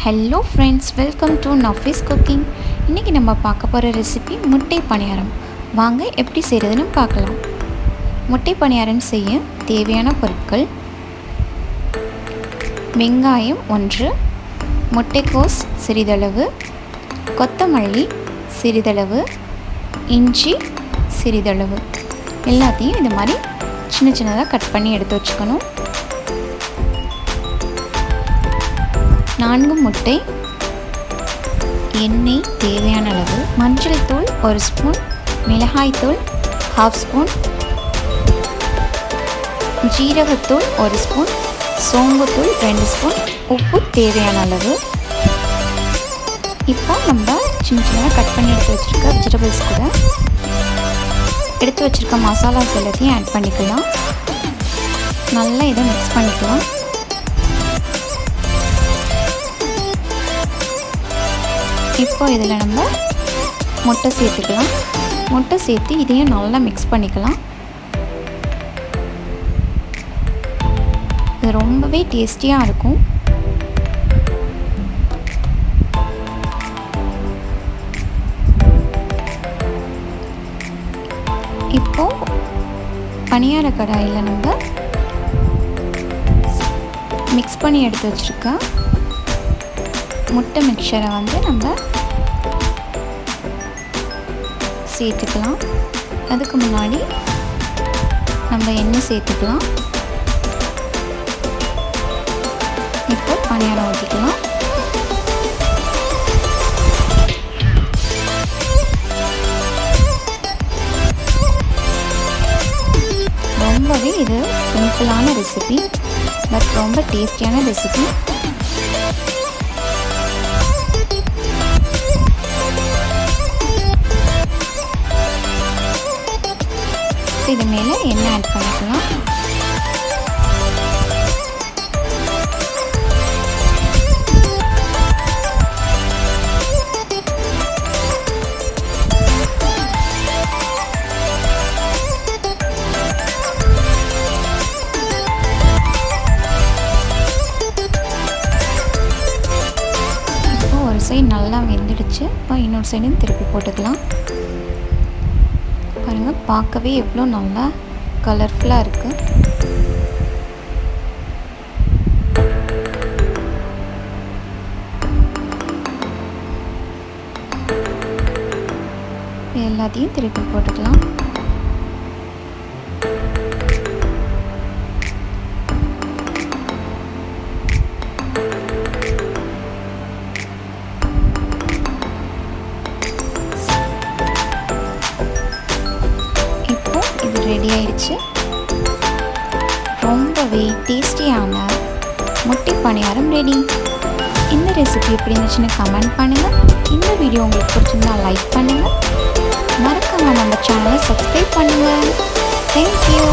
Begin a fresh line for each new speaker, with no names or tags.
Hello friends, welcome to Nafi's cooking. இன்னைக்கு நம்ம பார்க்க போற ரெசிபி முட்டை பணியாரம். வாங்க எப்படி செய்யறதுன்னு பார்க்கலாம். முட்டை பணியாரம் செய்ய தேவையான பொருட்கள்: வெங்காயம் 1, முட்டைக்கோஸ் சிறிதளவு, கொத்தமல்லி சிறிதளவு, இஞ்சி சிறிதளவு. எல்லாத்தையும் இந்த மாதிரி சின்ன சின்னதாக கட் பண்ணி எடுத்து வச்சுக்கணும். 4 முட்டை, எண்ணெய் தேவையான அளவு, மஞ்சள் தூள் 1 ஸ்பூன், மிளகாய் தூள் 1/2 ஸ்பூன், ஜீரகத்தூள் 1 ஸ்பூன், சோம்புத்தூள் 2 ஸ்பூன், உப்பு தேவையான அளவு. இப்போ நம்ம சின்ன சின்னதாக கட் பண்ணி எடுத்து வச்சுருக்க வெஜிடபிள்ஸ் கூட எடுத்து வச்சுருக்க மசாலாஸ் எல்லாத்தையும் ஆட் பண்ணிக்கலாம். நல்லா இதை மிக்ஸ் பண்ணிக்கலாம். இப்போ இதில் நம்ம முட்டை சேர்த்துக்கலாம். முட்டை சேர்த்து இதையும் நல்லா மிக்ஸ் பண்ணிக்கலாம். இது ரொம்பவே டேஸ்டியாக இருக்கும். இப்போ பணியார கடாயில் நம்ம மிக்ஸ் பண்ணி எடுத்து வச்சுருக்க முட்டை மிக்சரை நம்ம சேர்த்துக்கலாம். அதுக்கு முன்னாடி நம்ம எண்ணெய் சேர்த்துக்கலாம். இப்போ பணியாரம் ஊற்றிக்கலாம். ரொம்பவே இது சிம்பிளான ரெசிபி, பட் ரொம்ப டேஸ்டியான ரெசிபி. இது மேலே எண்ணெய் ஆட் பண்ணிக்கலாம். இப்போ ஒரு சைடு நல்லா வெந்துடுச்சு. இப்போ இன்னொரு சைடும் திருப்பி போட்டுக்கலாம். பாருங்கள், பார்க்கவே எவ்வளோ நல்லா கலர்ஃபுல்லாக இருக்குது. எல்லாத்தையும் திருப்பி போட்டுக்கலாம். ரெடி ஆயிடுச்சு. ரொம்பவே டேஸ்டியான முட்டை பணியாரம் ரெடி. இந்த ரெசிபி எப்படி இருந்துச்சுன்னு கமெண்ட் பண்ணுங்கள். இந்த வீடியோ உங்களுக்கு பிடிச்சிருந்தா லைக் பண்ணுங்கள். மறக்காம நம்ம சேனலை சப்ஸ்கிரைப் பண்ணுங்கள். தேங்க்யூ.